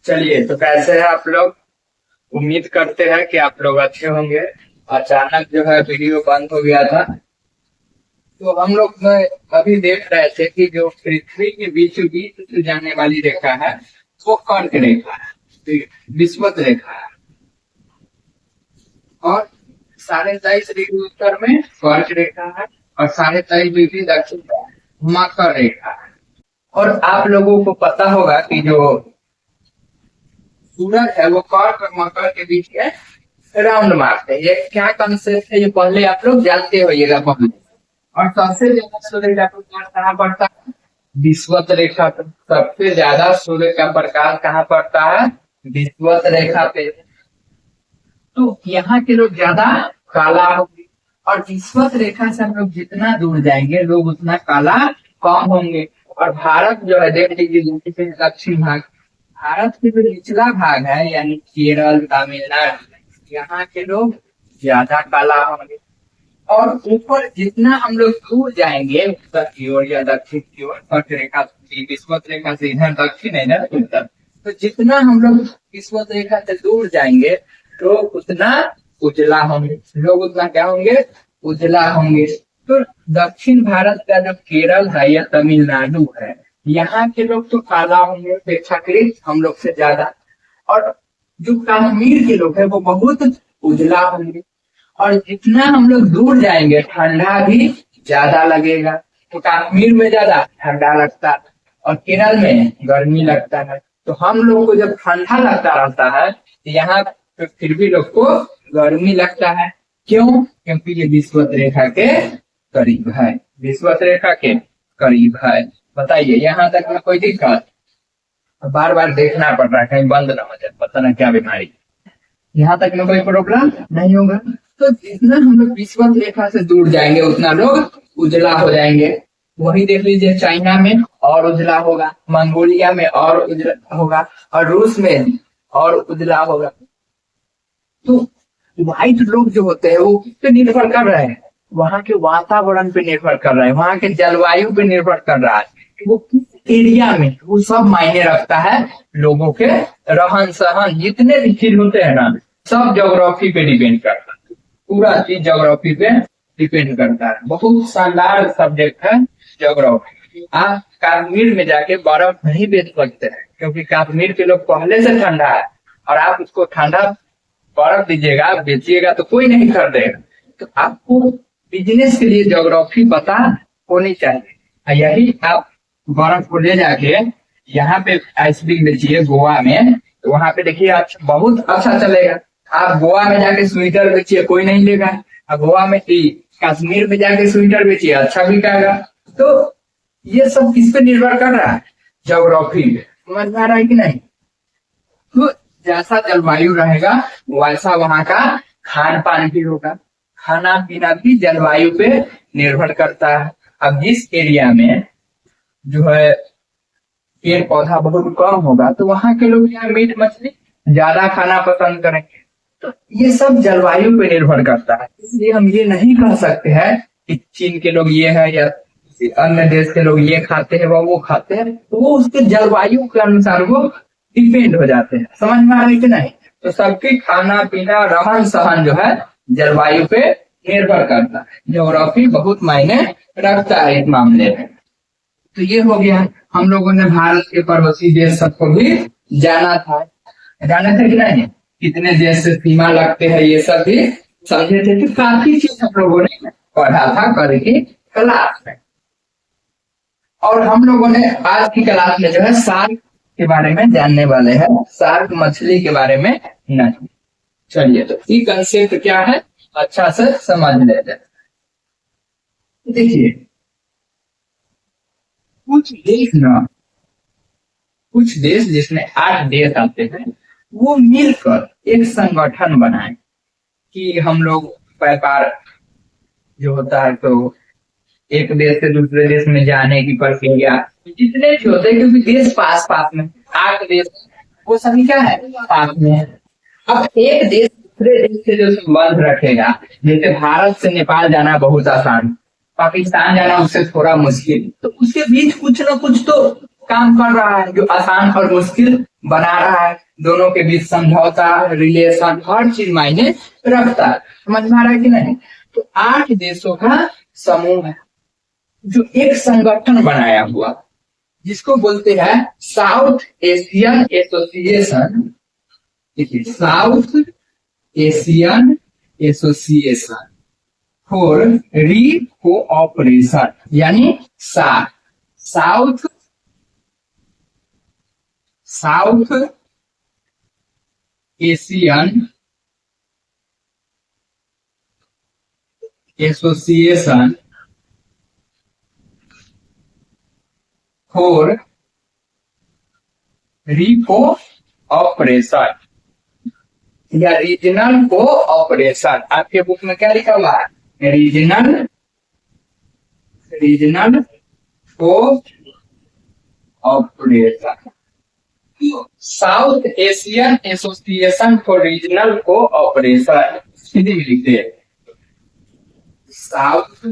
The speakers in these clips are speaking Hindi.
चलिए, तो कैसे हैं आप लोग। उम्मीद करते हैं कि आप लोग अच्छे होंगे। अचानक जो है वीडियो बंद हो गया था, तो हम लोग अभी देख रहे थे कि जो पृथ्वी के बीचों बीच से जाने वाली रेखा है वो कर्क रेखा है, विषुवत रेखा है। और 23.5 डिग्री उत्तर में कर्क रेखा है और 23.5 डिग्री दक्षिण में मकर रेखा है। और आप लोगों को पता होगा कि जो सूरज है वो कर्क और मकर के बीच में राउंड मारते हैं। ये क्या कंसेप्ट है ये पहले आप लोग जानते होइएगा पहले। और सबसे ज्यादा सूर्य का प्रकाश कहाँ पड़ता है? विषुवत रेखा पे। सबसे ज्यादा सूर्य का प्रकाश कहाँ पड़ता है? विषुवत रेखा पे। तो यहाँ के लोग ज्यादा काला होंगे और विषुवत रेखा से हम लोग जितना दूर जाएंगे लोग उतना काला कम होंगे। और भारत जो है देख लीजिए दक्षिण भाग, भारत के जो निचला भाग है यानी केरल तमिलनाडु, यहाँ के लोग ज्यादा काला होंगे। और ऊपर जितना हम लोग दूर जाएंगे उत्तर की ओर या दक्षिण की ओर, कर्क रेखा विषुवत रेखा से इधर दक्षिण है इधर उत्तर, तो जितना हम लोग विषुवत रेखा से दूर जाएंगे लोग उतना उजला होंगे। लोग उतना क्या होंगे? उजला होंगे। तो दक्षिण भारत का जो केरल है या तमिलनाडु है, यहाँ के लोग तो काला होंगे अपेक्षाकृत हम लोग से ज्यादा। और जो कश्मीर के लोग हैं वो बहुत उजला होंगे। और जितना हम लोग दूर जाएंगे ठंडा भी ज्यादा लगेगा। तो कश्मीर में ज्यादा ठंडा लगता है और केरल में गर्मी लगता है। तो हम लोग को जब ठंडा लगता रहता है तो यहाँ पे फिर भी लोग को गर्मी लगता है। क्यों? क्योंकि ये विषुवत रेखा के करीब है। विषुवत रेखा के करीब है। बताइए यहाँ तक में कोई दिक्कत? बार बार देखना पड़ रहा है कहीं बंद ना हो जाए, पता ना क्या बीमारी। यहाँ तक में कोई प्रॉब्लम नहीं होगा। तो जितना हम लोग विषुवत रेखा से दूर जाएंगे उतना लोग उजला हो जाएंगे। वही देख लीजिए चाइना में और उजला होगा, मंगोलिया में और उजला होगा और रूस में और उजला होगा। तो व्हाइट लोग जो होते हैं वो किस पे निर्भर कर रहे हैं? वहाँ के वातावरण पे निर्भर कर रहा है, वहाँ के जलवायु पे निर्भर कर रहा है। वो किस एरिया में, वो सब मायने रखता है। लोगों के रहन सहन जितने भी चीज होते हैं ना सब ज्योग्राफी पे डिपेंड करता है। पूरा चीज ज्योग्राफी पे डिपेंड करता है। बहुत शानदार सब्जेक्ट है ज्योग्राफी। आप कश्मीर में जाके बर्फ नहीं बेच सकते हैं क्योंकि कश्मीर के लोग पहले से ठंडा है और आप उसको ठंडा बर्फ दीजिएगा बेचिएगा तो कोई नहीं खरीदेगा। तो आपको बिजनेस के लिए ज्योग्राफी पता होनी चाहिए। यही आप बर्फ को ले जाके यहाँ पे आइसक्रीम बेचिए गोवा में, तो वहां पे देखिए बहुत अच्छा चलेगा। आप गोवा में जाके स्वेटर बेचिए कोई नहीं लेगा, और गोवा में कश्मीर में जाके स्वेटर बेचिए अच्छा बिकाएगा। तो ये सब किस पे निर्भर कर रहा है? ज्योग्राफी पे। समझ में आ रहा है कि नहीं? तो जैसा जलवायु रहेगा वैसा वहां का खान पान भी होगा। खाना पीना भी जलवायु पे निर्भर करता है। अब जिस एरिया में जो है पेड़ पौधा बहुत कम होगा तो वहां के लोग यहाँ मीट मछली ज्यादा खाना पसंद करेंगे। तो ये सब जलवायु पे निर्भर करता है। इसलिए हम ये नहीं कह सकते हैं कि चीन के लोग ये है या अन्य देश के लोग ये खाते हैं वो खाते हैं। तो वो उसके जलवायु के अनुसार वो डिपेंड हो जाते हैं। समझ में आ रही कि नहीं? तो सबके खाना पीना रहन सहन जो है जलवायु पे निर्भर करता है। ज्योग्राफी बहुत मायने रखता है इस मामले में। तो ये हो गया। हम लोगों ने भारत के पड़ोसी देश सबको भी जाना था। जाने थे कि नहीं? कितने देश से सीमा लगते हैं ये सब भी समझे थे। तो काफी चीज हम लोगों ने पढ़ा था कल की क्लास में। और हम लोगों ने आज की क्लास में जो है शार्क के बारे में जानने वाले हैं। शार्क मछली के बारे में नहीं। चलिए, तो ये कंसेप्ट क्या है अच्छा से समझ लेते हैं। देखिए कुछ देश जिसमें 8 देश आते हैं वो मिलकर एक संगठन बनाए कि हम लोग व्यापार जो होता है तो एक देश से दूसरे देश में जाने की प्रक्रिया जितने भी होते हैं, क्योंकि देश पास पास में 8 देश वो सभी क्या है पास में है। अब एक देश दूसरे देश से जो संबंध रखेगा, जैसे भारत से नेपाल जाना बहुत आसान, पाकिस्तान जाना उससे थोड़ा मुश्किल, तो उसके बीच कुछ ना कुछ तो काम कर रहा है जो आसान और मुश्किल बना रहा है, दोनों के बीच समझौता, रिलेशन, हर चीज मायने रखता है। समझ में आ रहा है कि नहीं? तो 8 देशों का समूह है जो एक संगठन बनाया हुआ, जिसको बोलते हैं south Asian association. South Asian association for re cooperation, यानी SAARC. South south Asian association for re cooperation या रीजनल कोऑपरेशन। आपके बुक में क्या लिखा हुआ है? Regional cooperation. South Asian association for regional cooperation, Hindi में लिखते हैं south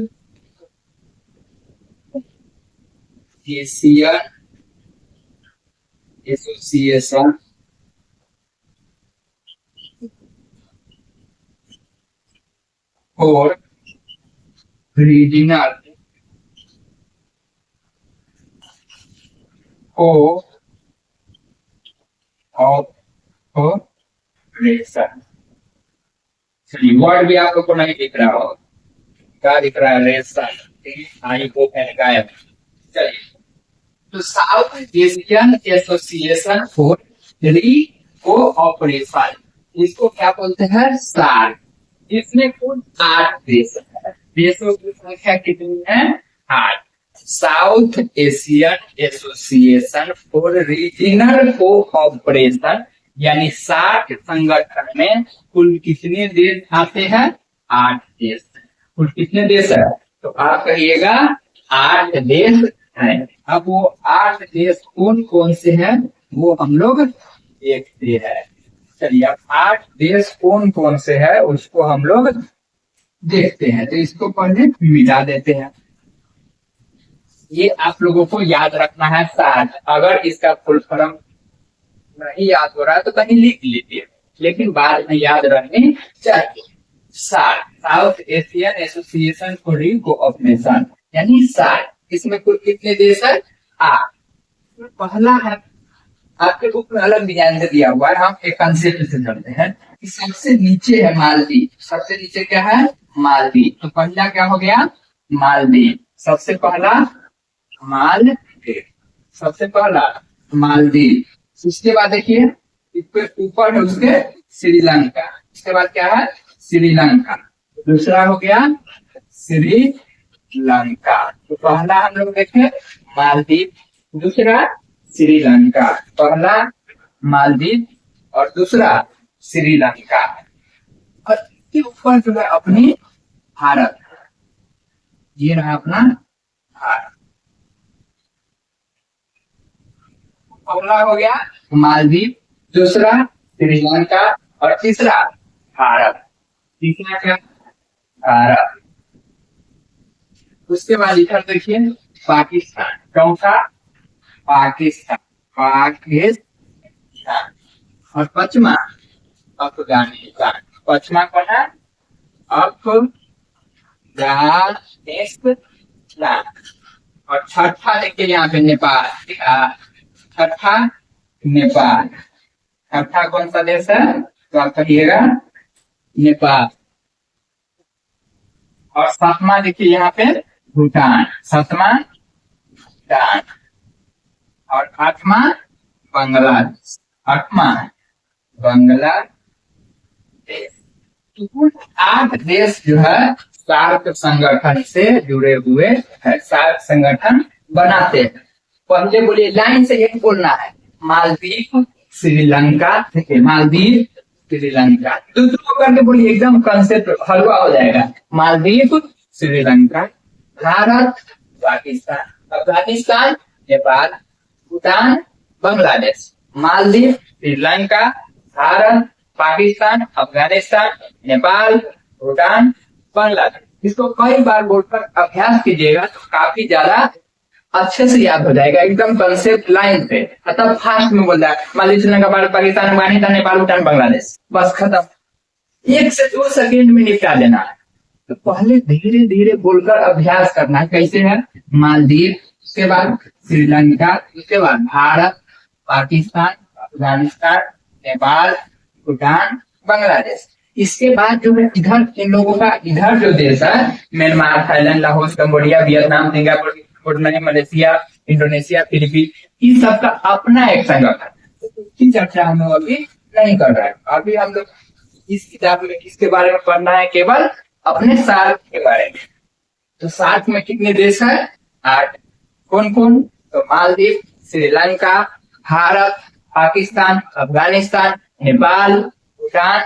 Asian association for regional cooperation. चलिए, वर्ड भी आप लोग को नहीं दिख रहा होगा, क्या दिख रहा है? रेशन, आई को गायब। चलिए, तो south Asian association for re cooperation, इसको क्या बोलते हैं? सार्क। इसमें कुल 8 देश है। देशों की संख्या कितनी है? 8। South Asian association for regional cooperation, यानी सार्क संगठन में कुल कितने देश आते हैं? 8 देश। कुल कितने देश है? तो आप कहिएगा 8 देश है। अब वो 8 देश कौन कौन से हैं वो हम लोग देखते हैं। चलिए, अब 8 देश कौन कौन से है उसको हम लोग देखते हैं। तो इसको पहले मिटा देते हैं। ये आप लोगों को याद रखना है सार्क। अगर इसका फुल फॉर्म नहीं याद हो रहा है तो कहीं लिख लीजिए, लेकिन बाद में याद रखनी चाहिए। SAARC, South Asian association for re cooperation, यानी सार्क। इसमें कुल कितने देश है? 8। पहला है, आपके बुक में अलग डिजाइन से दिया हुआ है, हम एक कंसेप्ट से चलते हैं कि सबसे नीचे है मालदीव। सबसे नीचे क्या है? मालदीव। तो पहला क्या हो गया? मालदीव। सबसे पहला मालदीव, सबसे पहला मालदीव। उसके बाद देखिए, इसके ऊपर है उसके श्रीलंका। इसके बाद क्या है? श्रीलंका। दूसरा हो गया श्रीलंका। तो पहला हम लोग देखे मालदीव, दूसरा श्रीलंका। पहला मालदीव और दूसरा श्रीलंका। और इसके ऊपर जो है अपनी भारत, ये रहा अपना भारत। पहला हो गया मालदीव, दूसरा श्रीलंका और तीसरा भारत। तीसरा क्या? भारत। उसके बाद इधर देखिए पाकिस्तान। चौथा पाकिस्तान, पाकिस्तान। और पांचवा अफगानिस्तान। पांचवा कौन है? अफगानिस्तान। और छठा देखिए यहाँ पे नेपाल। छठा नेपाल। छठा कौन सा देश है? तो आप कहिएगा नेपाल। और सातवां देखिए यहाँ पे भूटान। सातवां भूटान। और आठवां बांग्लादेश। आठवां बांग्लादेश। तो कुल 8 देश जो है सार्क संगठन से जुड़े हुए है, सार्क संगठन बनाते हैं। पहले बोलिए, लाइन से एक बोलना है, मालदीव श्रीलंका। देखिए, मालदीव श्रीलंका। दूसरों करके बोलिए, एकदम कंसेप्ट हलवा हो जाएगा। मालदीव श्रीलंका, भारत पाकिस्तान, अफगानिस्तान नेपाल, भूटान बांग्लादेश। मालदीव श्रीलंका, भारत पाकिस्तान अफगानिस्तान नेपाल भूटान बांग्लादेश। इसको कई बार बोर्ड पर अभ्यास कीजिएगा तो काफी ज्यादा अच्छे से याद हो जाएगा, एकदम कंसेप्ट लाइन पे। मतलब फास्ट में बोल रहा है, मान लीजिए श्रीलंका, भारत, पाकिस्तान, अफगानिस्तान, नेपाल, भूटान, बांग्लादेश, बस खत्म। 1 से 2 सेकेंड में निपटा देना है। तो पहले धीरे धीरे बोलकर अभ्यास करना है। कैसे है? मालदीव, उसके बाद श्रीलंका, उसके बाद भारत, पाकिस्तान, अफगानिस्तान, नेपाल, भूटान, बांग्लादेश। इसके बाद जो है इधर इन लोगों का, इधर जो देश है Myanmar, Thailand, Laos, Cambodia, Vietnam, Singapore, Brunei, Malaysia, Indonesia, Philippine, इन सब का अपना एक संगठन है। इसकी चर्चा हम लोग अभी नहीं कर रहे हैं। अभी हम लोग इस किताब में किसके बारे में पढ़ना है? केवल अपने सार्क के बारे में। तो सार्क में कितने देश है? 8। कौन कौन? तो मालदीव, श्रीलंका, भारत, पाकिस्तान, अफगानिस्तान, नेपाल, भूटान,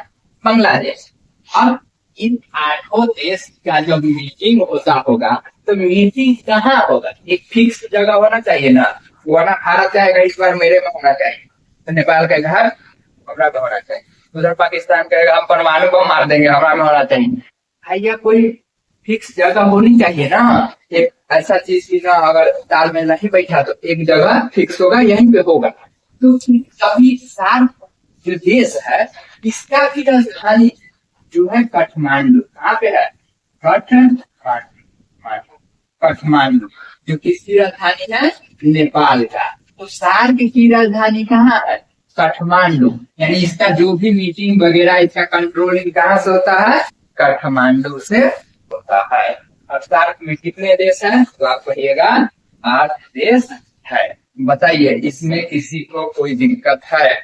बांग्लादेश। अब इन 8 देश का जब मीटिंग होता होगा तो मीटिंग कहाँ होगा? एक फिक्स जगह होना चाहिए ना, वरना भारत जाएगा इस बार मेरे में होना चाहिए, तो नेपाल का घर हमारा में होना चाहिए, उधर पाकिस्तान कहेगा हम परमाणु बम मार देंगे, हमारा में होना चाहिए। भैया कोई फिक्स जगह होनी चाहिए ना, एक ऐसा चीज की ना, अगर ताल में नहीं बैठा तो एक जगह फिक्स होगा, यहीं पे होगा। तो अभी सार्क जो देश है इसका भी राजधानी जो है काठमांडू। कहाँ पे है? काठमांडू, जो किसकी राजधानी है? नेपाल का। तो सार्क की राजधानी कहाँ है? काठमांडू। यानी इसका जो भी मीटिंग वगैरह, इसका कंट्रोलिंग कहाँ से होता है? काठमांडू से होता है। अब सार्क में कितने देश हैं? तो आप कहिएगा 8 देश है। बताइए इसमें किसी को कोई दिक्कत है?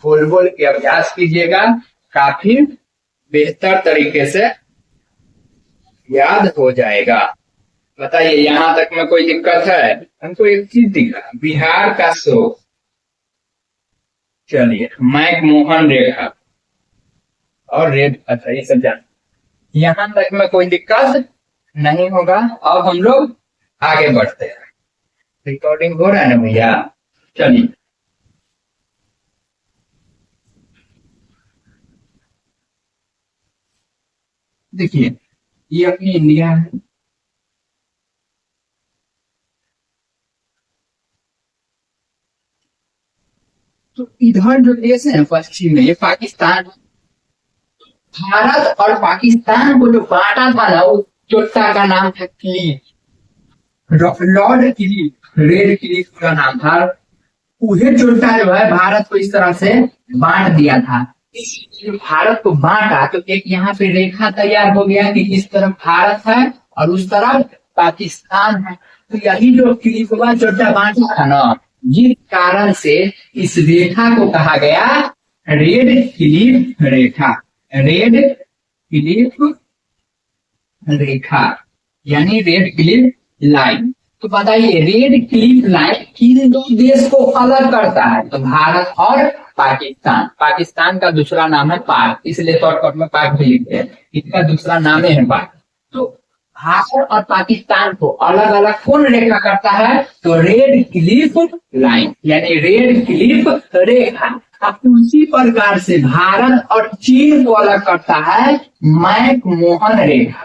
बोल बोल के अभ्यास कीजिएगा, काफी बेहतर तरीके से याद हो जाएगा। बताइए यहाँ तक में कोई दिक्कत है? हमको एक चीज दिखा, बिहार का शो। चलिए, मैकमोहन रेखा और रेड, अच्छा ये सब जान, यहाँ तक में कोई दिक्कत नहीं होगा। अब हम लोग आगे बढ़ते हैं। रिकॉर्डिंग हो रहा है ना भैया? चलिए, देखिए ये अपनी इंडिया है, तो इधर जो देश है पश्चिम में, ये पाकिस्तान। भारत और पाकिस्तान को जो बांटा था ना, वो चोट्टा का नाम था Cliff, Lord Cliff, red Cliff का नाम था। उहे चोट्टा जो है भारत को इस तरह से बांट दिया था। भारत को बांटा तो एक यहाँ पे रेखा तैयार हो गया कि इस तरफ भारत है और उस तरफ पाकिस्तान है। तो यही जो क्लिफवा चोट्टा बांटा था ना, जिस कारण से इस रेखा को कहा गया रेड क्लिफ रेखा। रेड क्लिफ रेखा यानी रेड क्लिफ लाइन। तो बताइए रेड क्लिफ लाइन किन 2 देश को अलग करता है? तो भारत और पाकिस्तान। पाकिस्तान का दूसरा नाम है पाक, इसलिए शॉर्टकट में पाक भी लिखते हैं, इसका दूसरा नाम है पाक। तो भारत और पाकिस्तान को अलग अलग कौन रेखा करता है? तो रेड क्लिफ लाइन यानी रेड क्लिफ रेखा। अब उसी प्रकार से भारत और चीन को अलग करता है मैकमोहन रेखा।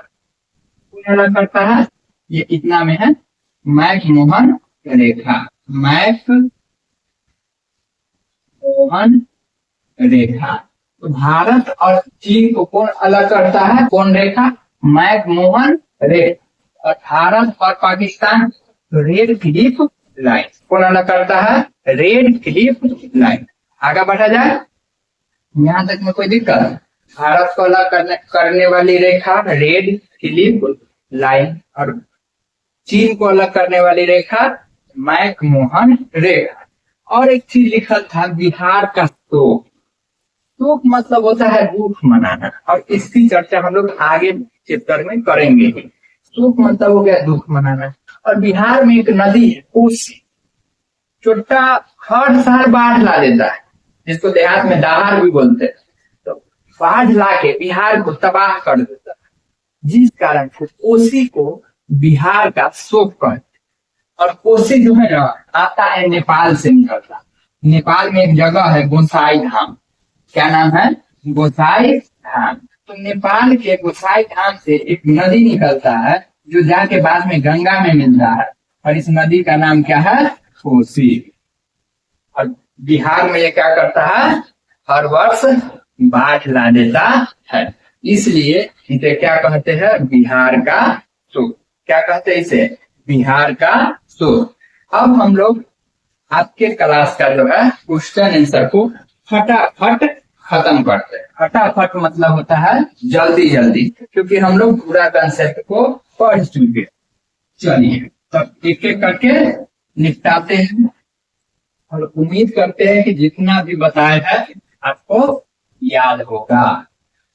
कौन अलग करता है? ये इतना में है मैकमोहन रेखा। मैकमोहन रेखा। तो भारत और चीन को कौन अलग करता है? कौन रेखा? मैकमोहन रेखा। और भारत और पाकिस्तान रेड क्लिफ लाइन। कौन अलग करता है? Red Cliff line. आगे बढ़ा जाए, यहाँ तक में कोई दिक्कत? भारत को अलग करने वाली रेखा रेड क्लिफ लाइन और चीन को अलग करने वाली रेखा मैकमोहन रेखा। और एक चीज लिखा था बिहार का शोक। शोक मतलब होता है दुख मनाना, और इसकी चर्चा हम लोग आगे चैप्टर में करेंगे। शोक मतलब हो गया दुख मनाना। और बिहार में एक नदी है कोसी, चोट्टा हर साल बाढ़ ला देता है, जिसको देहात में दहाड़ भी बोलते हैं। तो बाढ़ ला के बिहार को तबाह कर देता है, जिस कारण से कोसी को बिहार का शोक कहते। और कोसी जो है ना आता है नेपाल से निकलता। नेपाल में एक जगह है गोसाई धाम। क्या नाम है? गोसाई धाम। तो नेपाल के गोसाई धाम से एक नदी निकलता है जो जाके बाद में गंगा में मिलता है। और इस नदी का नाम क्या है? कोसी। और बिहार में ये क्या करता है? हर वर्ष बाढ़ ला देता है, इसलिए इसे क्या कहते हैं? बिहार का सुख। क्या कहते हैं इसे? बिहार का सुख। अब हम लोग आपके क्लास का जो है क्वेश्चन आंसर को फटाफट खत्म करते हैं। फटाफट मतलब होता है जल्दी जल्दी, क्योंकि हम लोग पूरा कंसेप्ट को पढ़ चुके। चलिए तब एक एक करके निपटाते हैं और उम्मीद करते हैं कि जितना भी बताया है आपको याद होगा।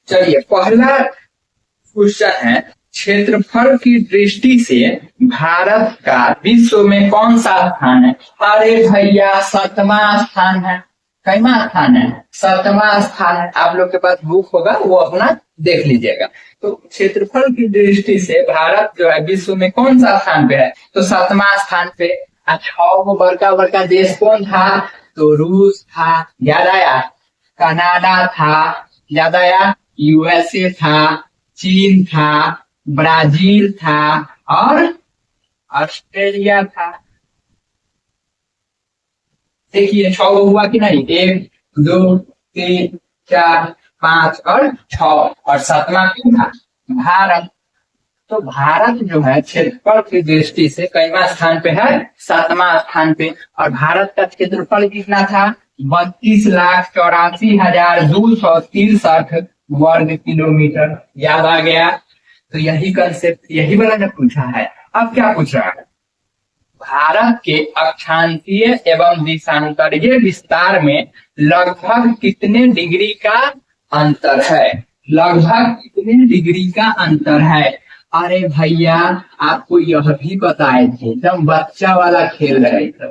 चलिए पहला क्वेश्चन है, क्षेत्रफल की दृष्टि से भारत का विश्व में कौन सा स्थान है? अरे भैया 7वां स्थान है। कैमा स्थान है? 7वां स्थान है। आप लोग के पास बुक होगा, वो अपना देख लीजिएगा। तो क्षेत्रफल की दृष्टि से भारत जो है विश्व में कौन सा स्थान पे है? तो 7वां स्थान पे। अच्छा वो बड़का बड़का देश कौन था? तो रूस था, याद आया? कनाडा था, याद आया? यूएसए था, चीन था, ब्राजील था और ऑस्ट्रेलिया था। देखिए 6 हुआ कि नहीं? 1 2 3 4 5 और 6, और 7वां क्यों था? भारत। तो भारत जो है क्षेत्रफल की दृष्टि से कैमा स्थान पे है? 7वां स्थान पे। और भारत का क्षेत्रफल कितना था? 32,84,263 वर्ग किलोमीटर। याद आ गया? तो यही कंसेप्ट, यही वाला ने पूछा है। अब क्या पूछ रहा है? भारत के अक्षांशीय एवं देशांतरीय विस्तार में लगभग कितने डिग्री का अंतर है? लगभग कितने डिग्री का अंतर है? अरे भैया आपको यह भी बताए थे, एकदम बच्चा वाला खेल रहे थे,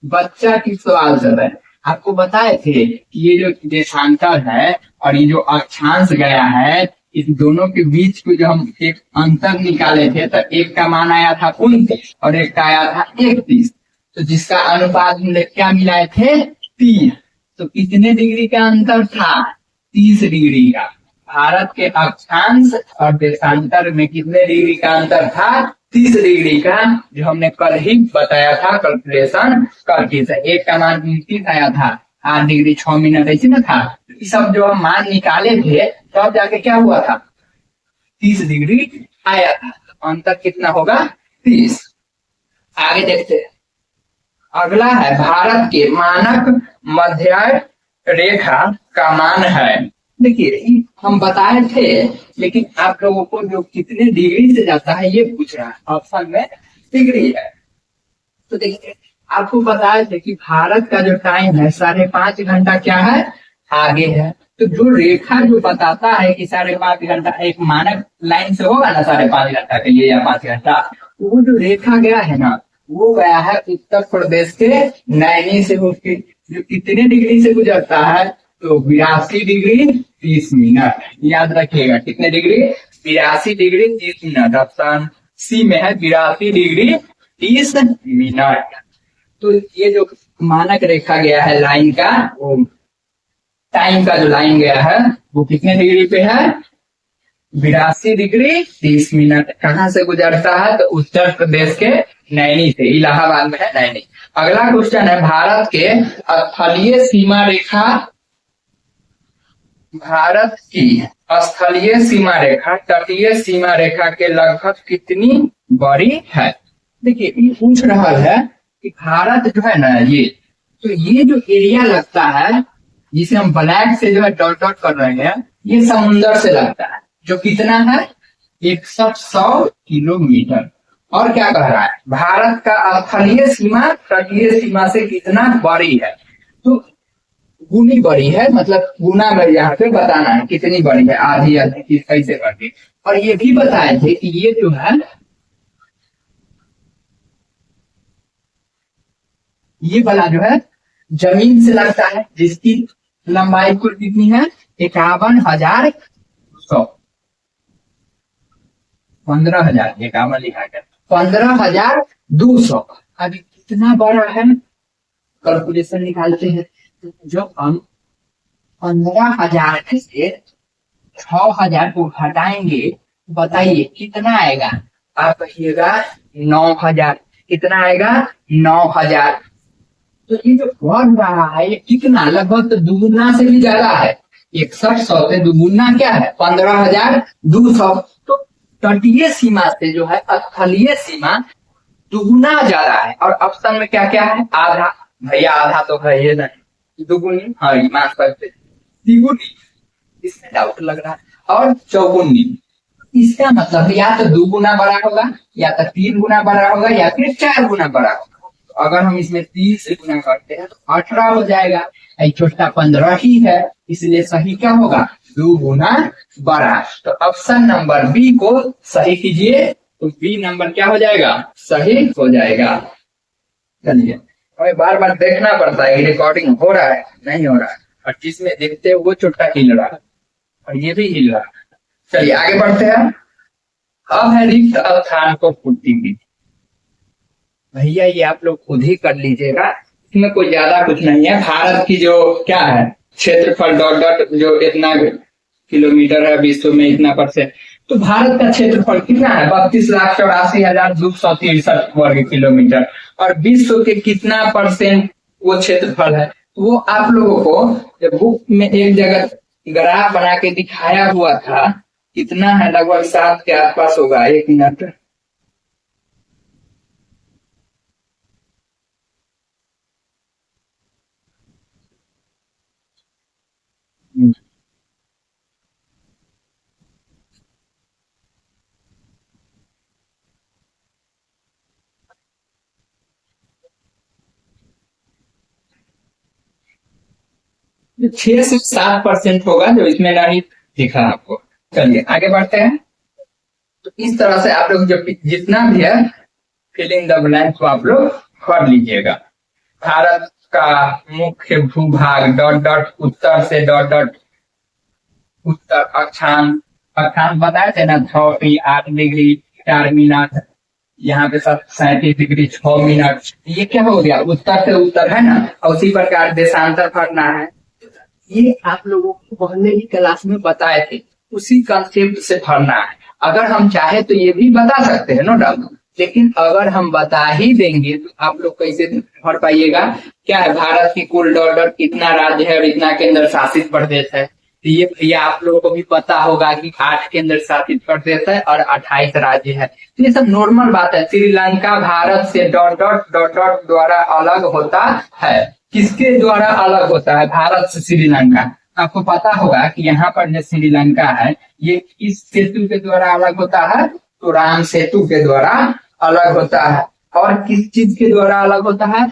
बच्चा की सवाल कर रहे हैं। आपको बताए थे कि ये जो देशांतर है और ये जो अक्षांश गया है, इस दोनों के बीच को जो हम एक अंतर निकाले थे, तो एक का मान आया था 29 और एक का आया था 31। तो जिसका अनुपात हम लोग क्या मिलाए थे? 30। तो कितने डिग्री का अंतर था? 30 डिग्री का। भारत के अक्षांश और देशांतर में कितने डिग्री का अंतर था? 30 डिग्री का, जो हमने कल ही बताया था कैलकुलेशन करके। एक का मान 29 आया था, 8 डिग्री 6 मिनट ऐसे ना था। ये सब जो हम मान निकाले थे तब जाके क्या हुआ था? 30 डिग्री आया था। अंतर कितना होगा? 30। आगे देखते हैं। अगला है, भारत के मानक मध्य रेखा का मान है। देखिए हम बताए थे, लेकिन आप लोगों को जो कितने डिग्री से जाता है ये पूछ रहा है। ऑप्शन में डिग्री है। तो देखिए आपको बताए थे कि भारत का जो टाइम है 5.5 घंटा क्या है? आगे है। तो जो रेखा जो बताता है कि 5.5 घंटा एक मानक लाइन से होगा ना 5.5 घंटा के लिए या 5 घंटा, वो जो रेखा गया है ना, वो गया है उत्तर प्रदेश के नैनी से होकर, जो कितने डिग्री से गुजरता है? तो 82 डिग्री 30 मिनट। याद रखिएगा कितने degree? 82 degree 30 minute. Option C में है 82 डिग्री 30 मिनट। तो ये जो मानक रेखा गया है लाइन का, वो टाइम का जो लाइन गया है वो कितने डिग्री पे है? 82 डिग्री 30 मिनट। कहाँ से गुजरता है? तो उत्तर प्रदेश के नैनी से, इलाहाबाद में है नैनी। अगला क्वेश्चन है, भारत के स्थलीय सीमा रेखा, भारत की स्थलीय सीमा रेखा तटीय सीमा रेखा के लगभग कितनी बड़ी है? देखिए ये पूछ रहा है कि भारत जो है ना ये, तो ये जो एरिया लगता है जिसे हम ब्लैक से जो है डॉट डॉट कर रहे हैं, ये समुद्र से लगता है, जो कितना है? 100 किलोमीटर। और क्या कह रहा है? भारत का स्थलीय सीमा तटीय सीमा से कितना बड़ी है? तो गुनी बड़ी है, मतलब गुना में यहाँ पे बताना है कितनी बड़ी है, आधी आधी कैसे करके। और ये भी बताए थे कि ये जो है, ये वाला जो है जमीन से लगता है, जिसकी लंबाई कुल कितनी है? 51,100। 15,000, 51 लिखा है, 15,200। अभी कितना बड़ा है? कैलकुलेशन निकालते हैं। जब हम 15,000 में से 6,000 को हटाएंगे, बताइए कितना आएगा? आप कहिएगा 9,000। कितना आएगा 9,000। तो ये जो बढ़ रहा है ये कितना, लगभग तो दुगुना से भी ज्यादा है। 6100 से दुगुना क्या है 15,200। तो तटीय सीमा से जो है स्थलीय सीमा दुगुना ज्यादा है। और ऑप्शन में क्या क्या है, आधा, भैया आधा तो है ये नहीं, दुगुनी, हाँ मान सकते, तिगुनी, इसमें डाउट लग रहा है, और चौगुनी। इसका मतलब या तो 2 गुना बड़ा होगा, या तो 3 गुना बड़ा होगा, या फिर 4 गुना बड़ा होगा। तो अगर हम इसमें 30 से गुना करते हैं तो 18 हो जाएगा। छोटा 15 ही है, इसलिए सही क्या होगा 2 गुना बड़ा। तो ऑप्शन नंबर बी को सही कीजिए, तो बी नंबर क्या हो जाएगा, सही हो जाएगा। चलिए, हमें बार बार देखना पड़ता है रिकॉर्डिंग हो रहा है नहीं हो रहा है, और जिसमें देखते हैं वो छोटा हिल रहा है और ये भी हिल रहा है। चलिए आगे बढ़ते हैं। अब है रिक्त स्थान को पूर्ति विधि। भैया ये आप लोग खुद ही कर लीजिएगा, इसमें कोई ज्यादा कुछ नहीं है। भारत की जो क्या है क्षेत्रफल डॉट डॉट जो इतना किलोमीटर है, विश्व में इतना परसेंट, तो भारत का क्षेत्रफल कितना है 32,84,263 वर्ग किलोमीटर। और विश्व के कितना परसेंट वो क्षेत्रफल है, वो आप लोगों को जब बुक में एक जगह ग्राफ बना के दिखाया हुआ था, कितना है लगभग 7 के आसपास होगा। 1 मिनट, जो 6 से 7% होगा, जो इसमें नहीं दिखा आपको। चलिए आगे बढ़ते हैं। तो इस तरह से आप लोग जो जितना भी है फिलिंग द ब्लैंक को आप लोग भर लीजिएगा। भारत का मुख्य भूभाग डॉट डॉट उत्तर से डॉट डॉट उत्तर अक्षांश, अक्षांश बताए थे ना 8 डिग्री 4 मिनट, यहाँ पे 37 डिग्री 6 मिनट। ये क्या हो गया, उत्तर से उत्तर है ना, और उसी प्रकार देशांतर भरना है। ये आप लोगों को पहले ही क्लास में बताए थे, उसी कंसेप्ट से भरना है। अगर हम चाहे तो ये भी बता सकते हैं, नो डाउट, लेकिन अगर हम बता ही देंगे तो आप लोग कैसे भर पाइएगा। क्या है, भारत की कुल डॉट डॉट कितना राज्य है और इतना केंद्र शासित प्रदेश है। तो ये आप लोगों को भी पता होगा कि 8 केंद्र शासित प्रदेश है और 28 राज्य है। तो ये सब नॉर्मल बात है। श्रीलंका भारत से डॉट डॉट डॉट डॉट द्वारा अलग होता है। किसके द्वारा अलग होता है, भारत से श्रीलंका। आपको पता होगा कि यहाँ पर जो श्रीलंका है ये किस सेतु के द्वारा अलग होता है, तो राम सेतु के द्वारा अलग होता है। और किस चीज के द्वारा अलग होता है,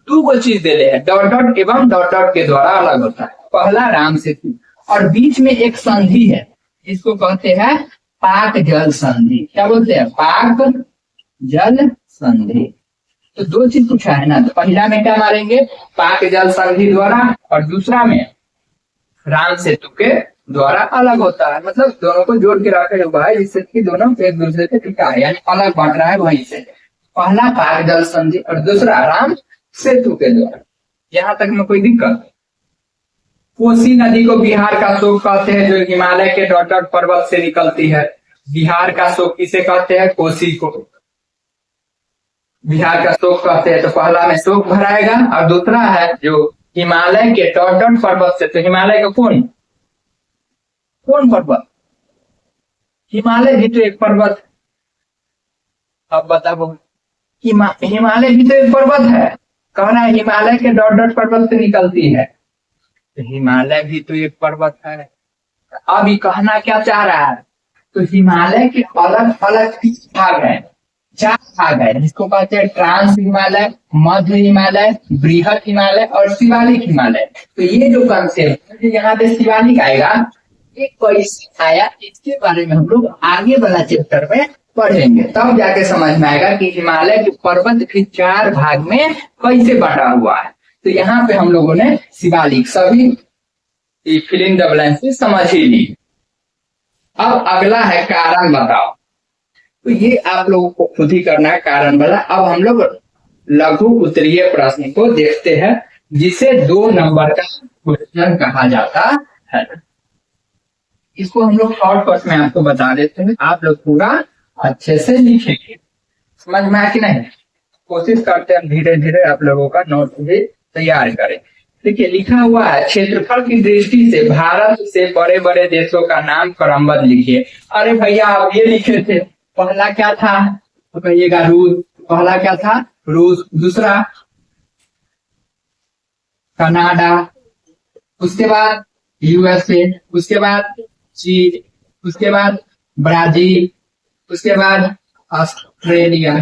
2 को चीज दे रहे हैं, डॉट डॉट एवं डॉट डॉट के द्वारा अलग होता है। पहला राम सेतु, और बीच में एक संधि है, इसको कहते हैं पाक जल संधि। क्या बोलते हैं, पाक जल संधि। तो 2 चीज पूछा है ना, तो पहला में क्या मारेंगे, पाक जल संधि द्वारा, और दूसरा में राम सेतु के द्वारा अलग होता है। मतलब दोनों को जोड़ के रखे हुआ है जिससे कि दोनों एक दूसरे से टिका है, यानी अलग बढ़ रहा है वहीं से। पहला पाक जल संधि और दूसरा राम सेतु के द्वारा। यहाँ तक में कोई दिक्कत। कोसी नदी को बिहार का शोक कहते हैं, जो हिमालय के डॉट डॉट पर्वत से निकलती है। बिहार का शोक किसे कहते हैं, कोसी को बिहार का शोक कहते हैं। तो पहला में शोक भराएगा, और दूसरा है जो हिमालय के डॉट डॉट पर्वत से। तो हिमालय का कौन कौन पर्वत, हिमालय भी तो एक पर्वत। अब बताओ, हिमालय भी तो एक पर्वत है, कहना है हिमालय के डॉट डॉट पर्वत से निकलती है, तो हिमालय भी तो एक पर्वत है। अब ये कहना क्या चाह रहा है, तो हिमालय के अलग अलग 3 भाग है, 4 भाग है, जिसको कहते हैं ट्रांस हिमालय, मध्य हिमालय, बृहद हिमालय और शिवालिक हिमालय। तो ये जो कंसेप्ट यहाँ पे शिवालिक आएगा, एक कैसे आया, इसके बारे में हम लोग आगे वाला चैप्टर में पढ़ेंगे, तब जाके समझ में आएगा कि हिमालय के पर्वत के 4 भाग में कैसे बटा हुआ है। तो यहाँ पे हम लोगों ने शिवालिक सभी फिलिंग द ब्लैंक्स से समझ ही ली। अब अगला है कारण बताओ। तो ये आप लोगों को खुद ही करना है कारण वाला। अब हम लोग लघु उत्तरीय प्रश्न को देखते हैं, जिसे 2 नंबर का क्वेश्चन कहा जाता है। इसको हम लोग शॉर्टकट में आपको बता देते हैं, आप लोग पूरा अच्छे से लिखेंगे। समझ में आया कि नहीं। कोशिश करते हैं धीरे धीरे आप लोगों का नोट भी तैयार करें। देखिए लिखा हुआ है क्षेत्रफल की दृष्टि से भारत से बड़े बड़े देशों का नाम क्रमबद्ध लिखिए। अरे भैया आप ये लिखे थे, पहला क्या था तो कहिएगा रूस, पहला क्या था रूस, दूसरा कनाडा, उसके बाद यूएसए, उसके बाद चीन, उसके बाद ब्राजील, उसके बाद ऑस्ट्रेलिया।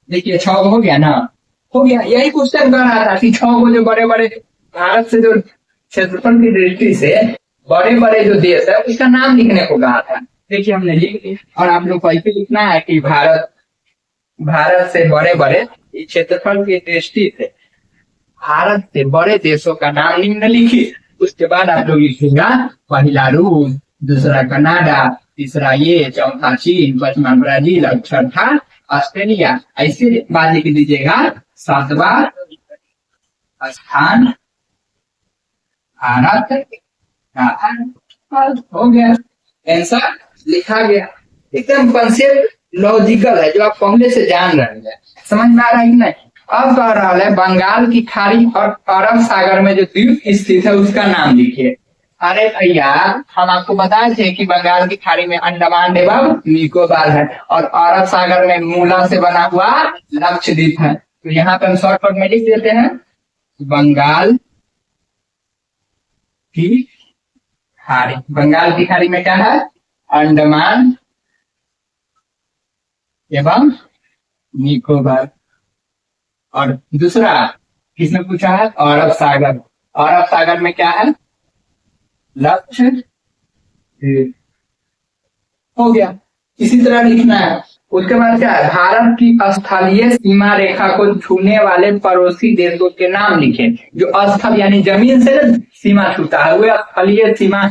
देखिए 6 हो गया ना, हो गया। यही क्वेश्चन कर रहा था कि 6 को जो बड़े बड़े भारत से जो क्षेत्रफल की दृष्टि से बड़े बड़े जो देश है उसका नाम लिखने को कहा था। देखिए हमने लिख दिया और आप लोग को ऐसे लिखना है कि भारत से बड़े बड़े क्षेत्रफल की दृष्टि से भारत से बड़े देशों का नाम निम्नलिखित। उसके बाद आप लोग लिखिएगा पहला रूस, दूसरा कनाडा, तीसरा ये, चौथा चीन, पांचवा ब्राजील और छठा ऑस्ट्रेलिया। ऐसे बात लिख दीजिएगा। 7वां स्थान भारत का हो गया, आंसर लिखा गया। एकदम कंसेप्ट लॉजिकल है जो आप पहले से जान रहे हैं। समझ में आ रहा है कि नहीं? अब कह रहा है बंगाल की खाड़ी और अरब सागर में जो द्वीप स्थित है उसका नाम लिखिए। अरे भैया हम आपको बताए थे कि बंगाल की खाड़ी में अंडमान एवं निकोबार है और अरब सागर में मूला से बना हुआ लक्षद्वीप है। तो यहाँ पे हम शॉर्टकट में लिख देते हैं बंगाल की खाड़ी। बंगाल की खाड़ी में क्या है? अंडमान एवं निकोबार। और दूसरा किसने पूछा है? अरब सागर। अरब सागर में क्या है? लक्षद्वीप। हो गया। इसी तरह लिखना है। उसके बाद क्या है? भारत की स्थलीय सीमा रेखा को छूने वाले पड़ोसी देशों के नाम लिखे। जो स्थल यानी जमीन से सीमा छूता है वह स्थलीय सीमा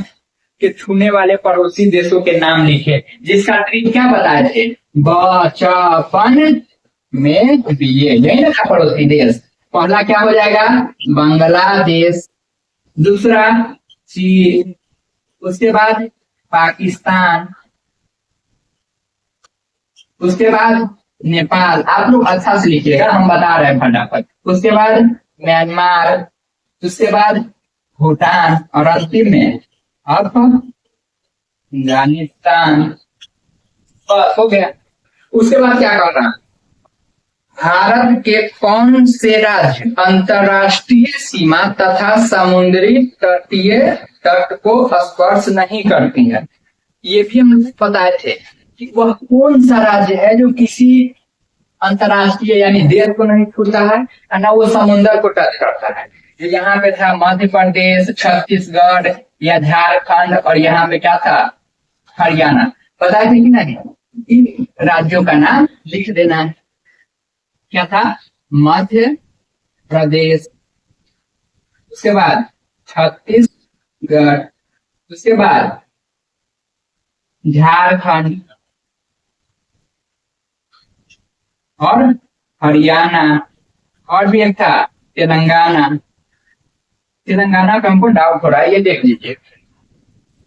के छूने वाले पड़ोसी देशों के नाम लिखे, जिसका ट्रिक क्या बताए थे? बचपन में दिए। यही ना था पड़ोसी देश। पहला क्या हो जाएगा? बांग्लादेश, दूसरा चीन, उसके बाद पाकिस्तान, उसके बाद नेपाल। आप लोग अच्छा से लिखिएगा, हम बता रहे हैं फटाफट। उसके बाद म्यांमार, उसके बाद भूटान और अंतिम में अफगानिस्तान। बस हो गया। उसके बाद क्या करना? भारत के कौन से राज्य अंतरराष्ट्रीय सीमा तथा समुद्री तटीय तट को स्पर्श नहीं करती है? ये भी हम बताए थे कि वह कौन सा राज्य है जो किसी अंतरराष्ट्रीय यानी देश को नहीं छूता है और ना वो समुद्र को टच करता है। यहाँ पे था मध्य प्रदेश, छत्तीसगढ़ या झारखंड और यहाँ पे क्या था? हरियाणा। बताए थे कि नहीं? इन राज्यों का नाम लिख देना है। क्या था? मध्य प्रदेश, उसके बाद छत्तीसगढ़, उसके बाद झारखंड और हरियाणा, और भी एक था तेलंगाना। तेलंगाना का हमको डाउट हो रहा है, ये देख लीजिए।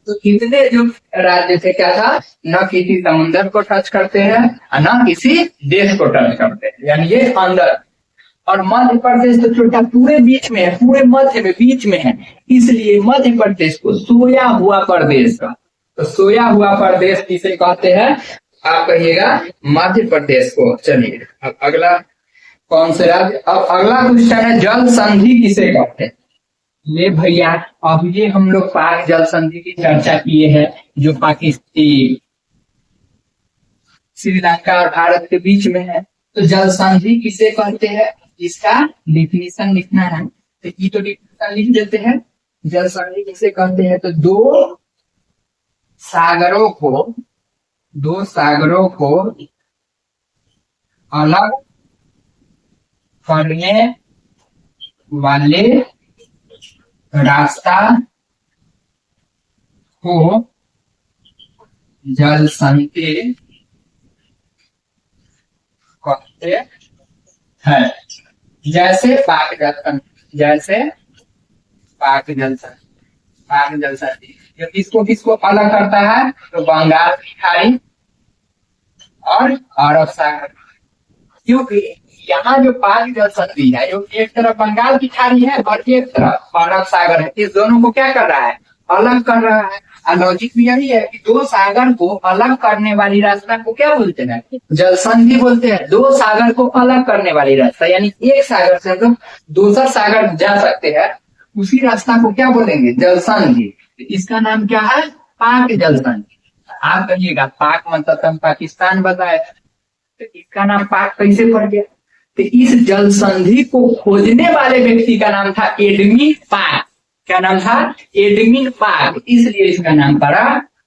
तो इतने जो राज्य थे क्या था? न किसी समुद्र को टच करते हैं और न किसी देश को टच करते हैं, यानी ये अंदर। और मध्य प्रदेश तो छोटा पूरे बीच में है, पूरे मध्य में बीच में है, इसलिए मध्य प्रदेश को सोया हुआ प्रदेश का। तो सोया हुआ प्रदेश किसे कहते हैं? आप कहिएगा मध्य प्रदेश को। चलिए अब अगला कौन से राज्य? अब अगला क्वेश्चन है जल संधि किसे कहते हैं? ले भैया अब ये हम लोग पाक जल संधि की चर्चा किए हैं जो पाकिस्तान, श्रीलंका और भारत के बीच में है। तो जल संधि किसे कहते हैं इसका डिफिनीशन लिखना है। तो ये तो डिफिनीशन लिख देते हैं। जल संधि किसे कहते हैं? तो दो सागरों को अलग करने वाले रास्ता को जल संधि कहते हैं। जैसे पाक जल संधि जो किसको अलग करता है? तो बंगाल की खाड़ी और अरब सागर। क्योंकि यहाँ जो पाक जल संधि है, जो एक तरफ बंगाल की खाड़ी है और एक तरफ अरब सागर है, इस दोनों को क्या कर रहा है, अलग कर रहा है। और लॉजिक भी यही है कि दो सागर को अलग करने वाली रास्ता को क्या बोलते हैं, जल संधि बोलते हैं। दो सागर को अलग करने वाली रास्ता, यानी एक सागर से हम लोग दूसरा सागर जा सकते हैं, उसी रास्ता को क्या बोलेंगे, जल संधि। इसका नाम क्या है, पाक जल संधि। आप कहिएगा पाक मतलब हम पाकिस्तान बताए, तो इसका नाम पाक कैसे पड़ गया। तो इस जल संधि को खोजने वाले व्यक्ति का नाम था एडमिन पाक। क्या नाम था, एडमिन पाक, इसलिए इसका नाम पड़ा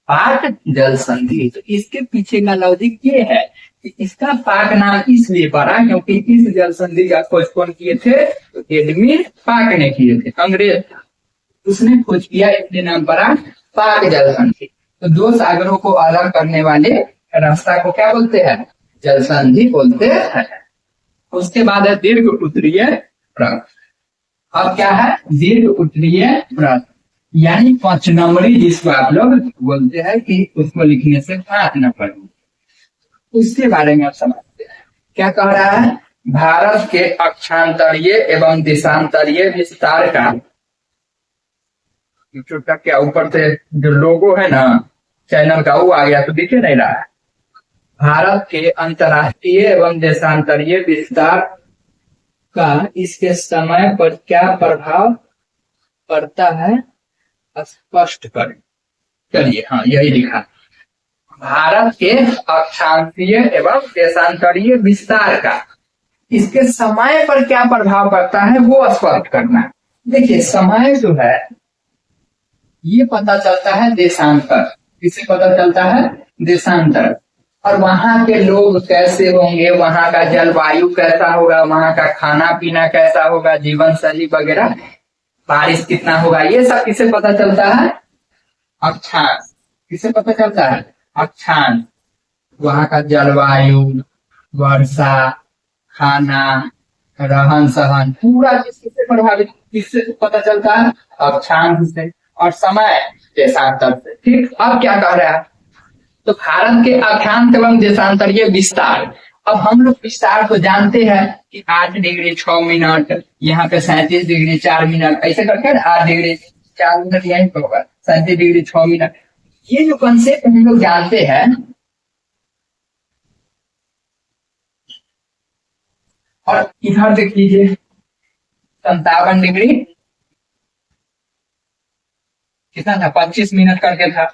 पाक जल संधि। तो इसके पीछे का लॉजिक ये है कि इसका पाक नाम इसलिए पड़ा क्योंकि इस जल संधि का खोज कौन किए थे, तो एडमिन पाक ने किए थे, अंग्रेज उसने खोज किया, इसलिए नाम पड़ा पाक जल संधि। तो दो सागरों को अलग करने वाले रास्ता को क्या बोलते हैं, जल संधि बोलते हैं। उसके बाद है दीर्घ उत्तरीय प्रस्थ। अब क्या है, दीर्घ उत्तरीय प्रस्थ, यानी 5 नंबरी, जिसको आप लोग बोलते हैं कि उसको लिखने से 5 नंबर। उसके बारे में आप समझते हैं, क्या कह रहा है, भारत के अक्षांतरीय एवं देशांतरीय विस्तार का, क्या ऊपर से जो लोगो है ना चैनल का वो आ गया तो दिखे नहीं रहा है। भारत के अंतर्राष्ट्रीय एवं देशांतरीय विस्तार का इसके समय पर क्या प्रभाव पड़ता है, स्पष्ट करें। चलिए, हाँ यही लिखा, भारत के अक्षांशीय एवं देशांतरीय विस्तार का इसके समय पर क्या प्रभाव पड़ता है वो स्पष्ट करना। देखिए, समय जो है ये पता चलता है देशांतर, किसे पता चलता है, देशांतर। और वहां के लोग कैसे होंगे, वहां का जलवायु कैसा होगा, वहां का खाना पीना कैसा होगा, जीवन शैली वगैरह, बारिश कितना होगा, ये सब किसे पता चलता है, अक्षांश। किसे पता चलता है, अक्षांश। वहां का जलवायु, वर्षा, खाना, रहन सहन, पूरा किससे प्रभावित, किससे पता चलता है, अक्षांश से। और समय देशांतर से। ठीक, अब क्या कह रहा है, तो भारत के अक्षांश एवं देशांतरीय विस्तार। अब हम लोग विस्तार को जानते हैं कि 8 डिग्री 6 मिनट, यहाँ पे 37 डिग्री 4 मिनट, ऐसे करके 8 डिग्री 4 मिनट यहीं पर होगा, 37 डिग्री 6 मिनट। ये जो कंसेप्ट हम लोग जानते हैं, और इधर देख लीजिए 57 डिग्री कितना था, 25 मिनट करके था।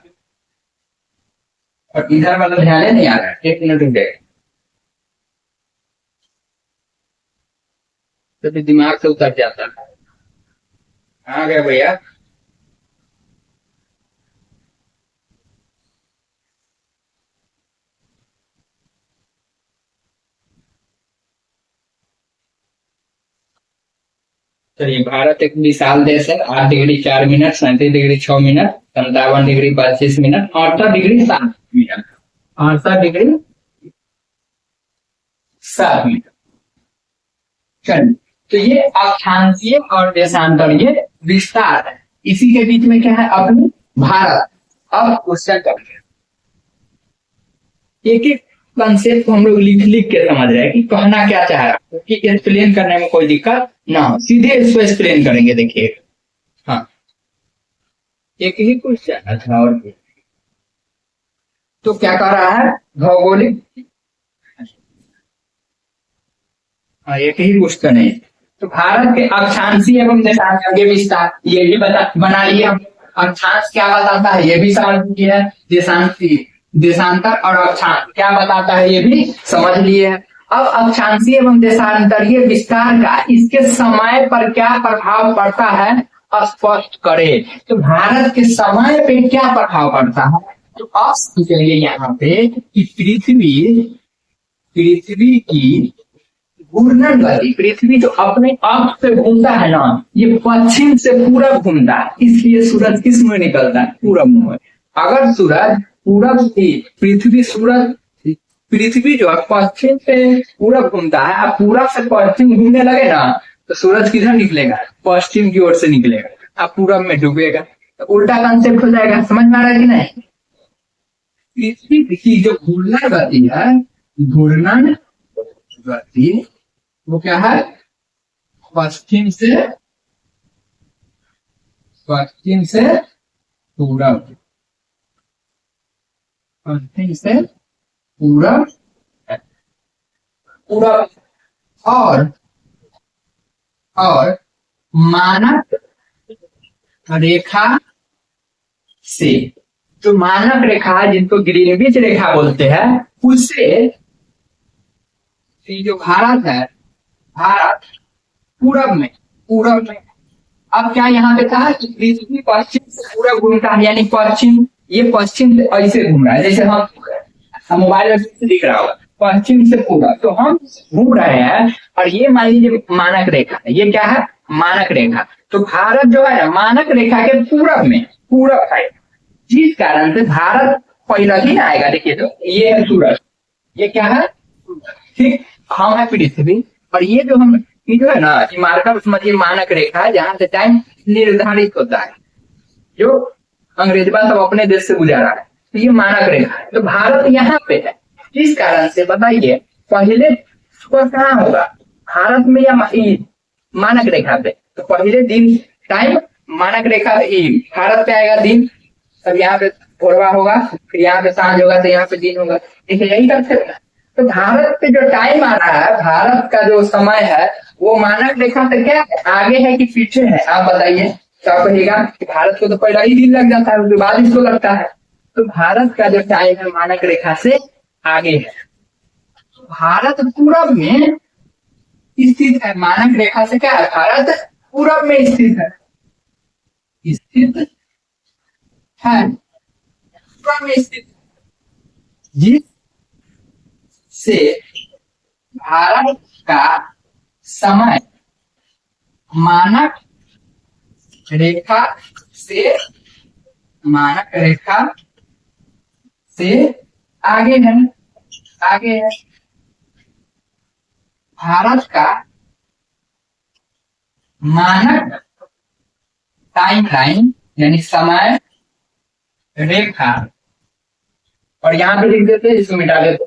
और इधर वाला ध्यान नहीं आ रहा है, 1 मिनट रुक जाएगा, तो दिमाग से उतर जाता है। आ गया भैया, चलिए। भारत एक विशाल देश है, 8 degree 4 minute, 37 degree 6 minute, 57 degree 25 minute, 68 degree 7 minute, 68 degree 7 minute. चलिए, तो ये अक्षांशीय और देशांतरीय विस्तार है। इसी के बीच में क्या है, अपनी भारत। अब क्वेश्चन करते हैं, एक एक कंसेप्ट को हम लोग लिख लिख के समझ रहे हैं कि कहना क्या चाह रहा है, कि एक्सप्लेन करने में कोई दिक्कत ना हो, सीधे इसको एक्सप्लेन करेंगे। देखिए, हाँ एक ही क्वेश्चन, अच्छा और तो क्या कह रहा है, भौगोलिक, हाँ एक ही क्वेश्चन है। तो भारत के अक्षांशीय एवं देशांतरीय विस्तार, ये भी बना लिया। अक्षांश क्या बताता है ये भी समझ लिया है, देशांतीय, देशांतर और अक्षांश क्या बताता है ये भी समझ लिए है। अब अक्षांशीय एवं देशांतरीय विस्तार का इसके समय पर क्या प्रभाव पड़ता है स्पष्ट करे। तो भारत के समय पे क्या प्रभाव पड़ता है, तो अब चलिए यहाँ पे कि पृथ्वी की घूर्णन गति, पृथ्वी जो अपने अक्ष से घूमता है ना, ये पश्चिम से पूरब घूमता है, इसलिए सूरज किस में निकलता है, पूरब में। अगर सूरज पूरब की, पृथ्वी जो है पश्चिम से पूरब घूमता है, अब पूरब से पश्चिम घूमने लगे ना, तो सूरज किधर निकलेगा, पश्चिम की ओर से निकलेगा, अब पूरब में डूबेगा। तो उल्टा कंसेप्ट हो जाएगा, समझ में आ रहा है कि नहीं। पृथ्वी की जो घूर्णन गति है, घूर्णन गति, वो क्या है, पश्चिम से पूरब, पश्चिम से पूरब, पूरब और मानक रेखा से, जो मानक रेखा है जिनको ग्रीनविच रेखा बोलते हैं, उससे ये जो भारत है, भारत पूरब में, अब क्या यहाँ पे था कि पृथ्वी पश्चिम से पूरब घूमता है, यानी पश्चिम, ये पश्चिम से ऐसे घूम रहा है, जैसे हम मोबाइल में दिख रहा होगा पश्चिम से पूरब, तो हम घूम रहे हैं, और ये मान लीजिए मानक रेखा है, ये क्या है, मानक रेखा। तो भारत जो है मानक रेखा के पूरब में, पूरब है, जिस कारण से भारत पहला ही आएगा। देखिए तो ये है सूरज, ये क्या है, ठीक, हम है पृथ्वी, और ये जो हम, ये जो है ना, ये मार्कर समझिए मानक रेखा है, जहां से टाइम निर्धारित होता है, जो अंग्रेजवा सब अपने देश से गुजारा है, तो ये मानक रेखा है। तो भारत यहाँ पे है, जिस कारण से बताइए पहले सुबह कहाँ होगा, भारत में या मानक रेखा पे, तो पहले दिन टाइम मानक रेखा भारत पे आएगा दिन, तब यहाँ पे भोरवा होगा, फिर यहाँ पे सांझ होगा, तो यहाँ पे दिन होगा, देखिए यही करते हैं। तो भारत पे जो टाइम आ रहा है, भारत का जो समय है, वो मानक रेखा से क्या आगे है कि पीछे है, आप बताइए। तो आप कहिएगा कि भारत को तो पहला ही दिन लग जाता है, उसके बाद इसको लगता है। तो भारत का जो टाइम है मानक रेखा से आगे है। भारत पूरब में स्थित है, मानक रेखा से क्या है, भारत पूरब में स्थित है, पूरब में स्थित, जिससे भारत का समय मानक रेखा से आगे है, भारत का मानक टाइमलाइन यानी समय रेखा, और यहां पे लिख देते, इसको मिटा देते,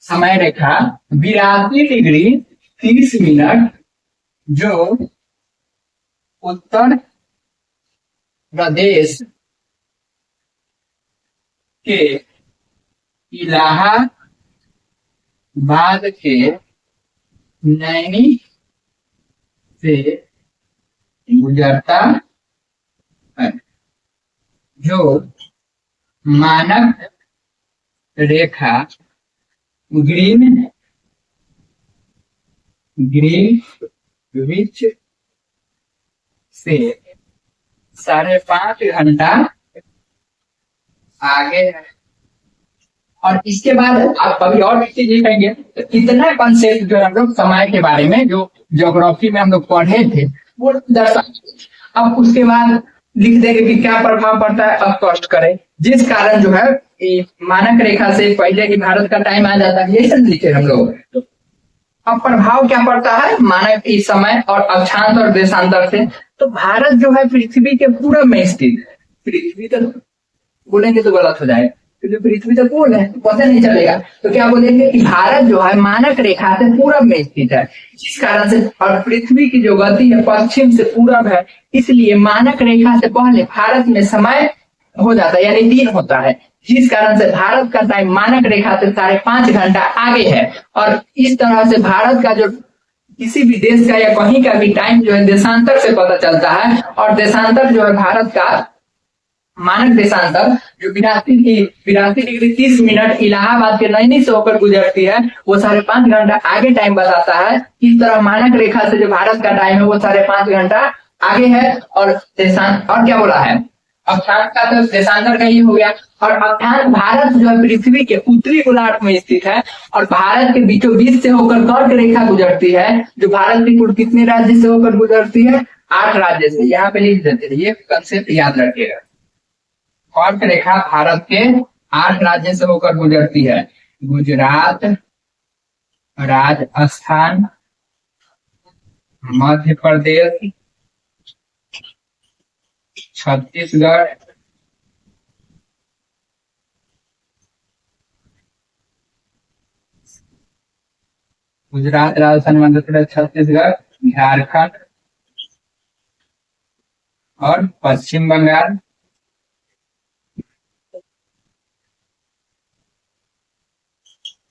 समय रेखा 82 डिग्री 30 मिनट, जो उत्तर प्रदेश के इलाहाबाद के नैनी से गुजरता है, जो मानक रेखा ग्रीनविच से 5.5 घंटा आगे है। और इसके बाद आप कभी और भी चीज लिखेंगे, तो इतना कॉन्सेप्ट जो हम लोग समय के बारे में जो ज्योग्राफी में हम लोग पढ़े थे वो दर्शा, अब उसके बाद लिख देंगे कि क्या प्रभाव पड़ता है, अब कष्ट करें, जिस कारण जो है मानक रेखा से पहले ही भारत का टाइम आ जाता है, ये सब लिखे हम लोग। अब प्रभाव क्या पड़ता है मानक इस समय और अक्षांश और देशांतर से, तो भारत जो है पृथ्वी के पूरब में स्थित, पृथ्वी तो बोलेंगे तो गलत हो जाएगा, क्योंकि पृथ्वी तो गोल है, पता नहीं चलेगा, तो क्या बोलेंगे कि भारत जो है मानक रेखा से पूरब में स्थित है, जिस कारण से, और पृथ्वी की जो गति है पश्चिम से पूरब है, इसलिए मानक रेखा से पहले भारत में समय हो जाता है, यानी दिन होता है, जिस कारण से भारत का टाइम मानक रेखा से 5.5 घंटा आगे है। और इस तरह से भारत का जो किसी भी देश का या कहीं का भी टाइम जो है देशांतर से पता चलता है, और देशांतर जो है भारत का मानक देशांतर जो 82 डिग्री 30 मिनट इलाहाबाद के नैनी से होकर गुजरती है, वो 5.5 घंटा आगे टाइम बताता है। इस तरह मानक रेखा से जो भारत का टाइम है वो 5.5 घंटा आगे है। और और क्या बोला है, अक्षांश का तो देशांतर का ही हो गया। और अक्षांश भारत जो है पृथ्वी के उत्तरी गोलार्ध में स्थित है, और भारत के बीचों बीच से होकर कर्क रेखा गुजरती है, जो भारत की कुल कितने राज्य से होकर गुजरती है, 8 राज्य से। यहाँ पे लिख देते, ये कंसेप्ट याद रखिएगा, कर्क रेखा भारत के 8 राज्य से होकर गुजरती है, गुजरात, राजस्थान, मध्य प्रदेश, छत्तीसगढ़, गुजरात, राजस्थान, मध्य प्रदेश, छत्तीसगढ़, झारखंड और पश्चिम बंगाल,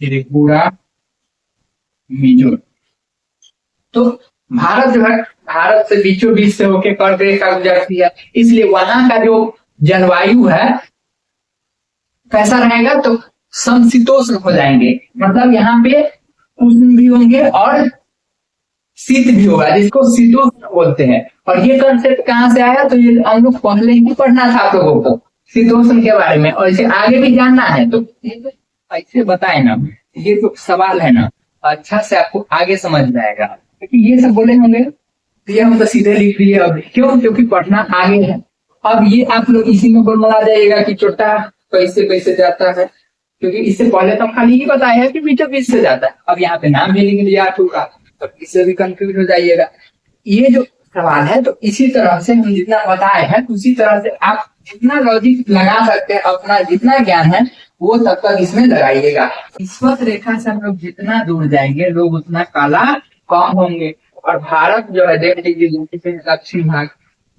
त्रिपुरा, मिजोरम। तो भारत जो है, भारत से बीचों बीच से होके कर्क रेखा गुजरती है, इसलिए वहां का जो जलवायु है कैसा रहेगा, तो समशीतोष्ण हो जाएंगे। मतलब यहाँ पे उष्ण भी होंगे और शीत भी होगा, जिसको शीतोष्ण बोलते हैं। और ये कंसेप्ट कहाँ से आया, तो ये हम लोग पहले ही पढ़ना था आप लोगों को शीतोष्ण के बारे में, और इसे आगे भी जानना है। तो ऐसे बताए ना, ये जो सवाल है ना, अच्छा से आपको आगे समझ जाएगा, क्योंकि ये सब बोले होंगे तो ये हम तो सीधे लिख दिए। अब क्यों, क्योंकि पढ़ना आगे है। अब ये आप लोग इसी में बोलना जाइएगा कि चोटा कैसे कैसे जाता है, क्योंकि इससे पहले तो खाली ही बताया है कि बीचों बीच से जाता है। अब यहाँ पे नाम भी लिख लिया होगा, तो इससे भी कंफ्यूज हो जाइएगा। ये जो सवाल है, तो इसी तरह से हम जितना बताए हैं, उसी तरह से आप जितना लॉजिक लगा सकते हैं, अपना जितना ज्ञान है वो तब तक इसमें लगाइएगा। विषुवत रेखा से हम लोग जितना दूर जाएंगे, लोग उतना काला कम होंगे। और भारत जो है, देख लीजिए दक्षिण भाग,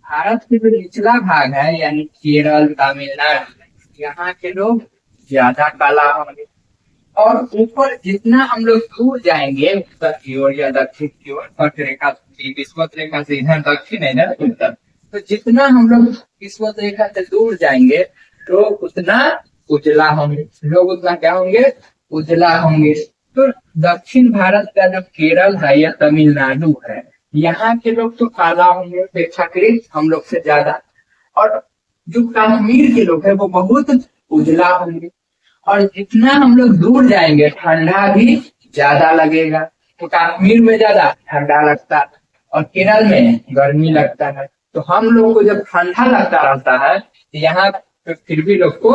भारत के जो निचला भाग है, यानी केरल, तमिलनाडु, यहाँ के लोग ज्यादा काला होंगे। और ऊपर जितना हम लोग दूर जाएंगे, उत्तर की ओर या दक्षिण की ओर, कर्क रेखा, विषुवत रेखा से इधर दक्षिण है ना उत्तर, तो जितना हम लोग विषुवत रेखा से दूर जाएंगे, तो उतना उजला होंगे, लोग उतना क्या होंगे, उजला होंगे। तो दक्षिण भारत का जो केरल है या तमिलनाडु है, यहाँ के लोग तो काला होंगे अपेक्षाकृत हम लोग से ज्यादा। और जो कश्मीर के लोग हैं वो बहुत उजला होंगे। और जितना हम लोग दूर जाएंगे, ठंडा भी ज्यादा लगेगा। तो कश्मीर में ज्यादा ठंडा लगता है और केरल में गर्मी लगता है। तो हम लोग को जब ठंडा लगता रहता है, तो यहाँ पे फिर भी लोग को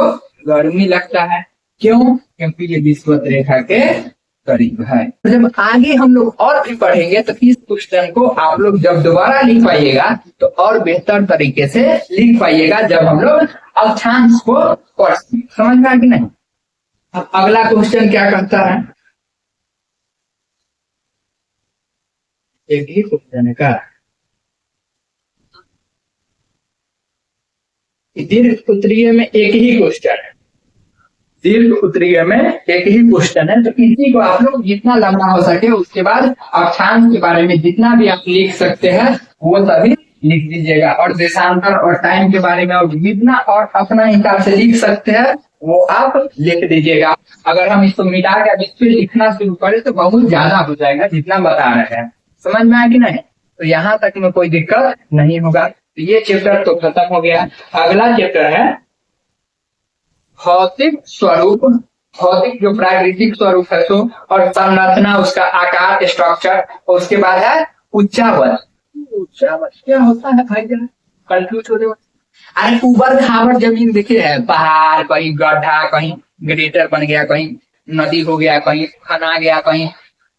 गर्मी लगता है। क्यों, क्योंकि ये विषुवत रेखा के करीब है। तो जब आगे हम लोग और भी पढ़ेंगे, तो इस क्वेश्चन को आप लोग जब दोबारा लिख पाइएगा, तो और बेहतर तरीके से लिख पाइएगा, जब हम लोग अक्षांश को पढ़। समझ में आया कि नहीं। अब अगला क्वेश्चन क्या करता है, एक ही क्वेश्चन का दीर्घ उत्तरीय में एक ही क्वेश्चन है, दीर्घ उत्तरीय में एक ही क्वेश्चन है। तो इसी को आप लोग जितना लंबा हो सके, उसके बाद अक्षांश के बारे में जितना भी आप लिख सकते हैं वो सभी लिख दीजिएगा। और देशांतर और टाइम के बारे में और जितना और अपना हिसाब से लिख सकते हैं वो आप लिख दीजिएगा। अगर हम इसको मिटा के अब इस पे लिखना शुरू करें तो बहुत ज्यादा हो जाएगा जितना बता रहे हैं। समझ में आया कि नहीं। तो यहाँ तक में कोई दिक्कत नहीं होगा। तो ये चैप्टर तो खत्म हो गया। अगला चैप्टर है भौतिक स्वरूप, भौतिक जो प्राकृतिक स्वरूप है तो, और संरचना, उसका आकार, स्ट्रक्चर। और उसके बाद है उच्चावच। उच्चावच क्या होता है भाई, जरा कंफ्यूज हो रहे हो। अरे ऊबड़ खाबड़ जमीन दिखे है, पहाड़, कहीं गड्ढा, कहीं ग्रेटर बन गया, कहीं नदी हो गया, कहीं खना गया, कहीं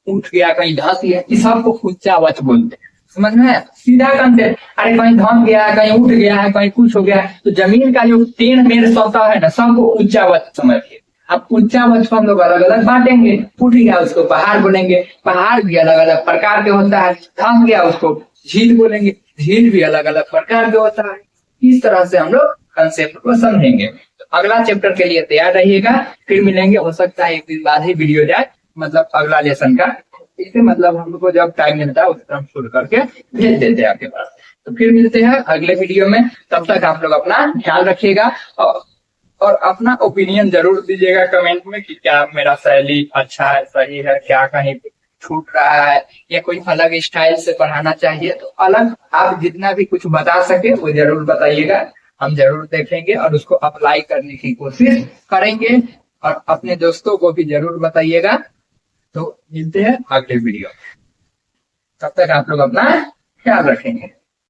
उठ गया, कहीं धस गया, इस सबको उच्चावच बोलते हैं। समझ में सीधा कंसेप्ट। अरे कहीं धस गया, कहीं उठ गया है, कहीं कुछ हो गया, तो जमीन का जो टेढ़ मेढ़ सतह है ना, सबको उच्चावच समझिए। अब उच्चावच को हम लोग अलग अलग बांटेंगे। उठ गया उसको पहाड़ बोलेंगे, पहाड़ भी अलग अलग प्रकार के होता है। धस गया उसको झील बोलेंगे, झील भी अलग अलग प्रकार के होता है। इस तरह से हम लोग कंसेप्ट को समझेंगे। तो अगला चैप्टर के लिए तैयार रहिएगा, फिर मिलेंगे। हो सकता है एक दिन बाद ही वीडियो जाए, मतलब अगला लेसन का। इसे मतलब हम लोग को जब टाइम मिलता है उस तरह शुरू करके भेज देते हैं आपके पास। तो फिर मिलते हैं अगले वीडियो में। तब तक आप लोग अपना ख्याल रखिएगा और अपना ओपिनियन जरूर दीजिएगा कमेंट में कि क्या मेरा शैली अच्छा है, सही है, क्या कहीं छूट रहा है या कोई अलग स्टाइल से पढ़ाना चाहिए। तो अलग आप जितना भी कुछ बता सके वो जरूर बताइएगा, हम जरूर देखेंगे और उसको अप्लाई करने की कोशिश करेंगे। और अपने दोस्तों को भी जरूर बताइएगा। तो मिलते हैं अगले वीडियो। तब तक आप लोग अपना ख्याल रखेंगे।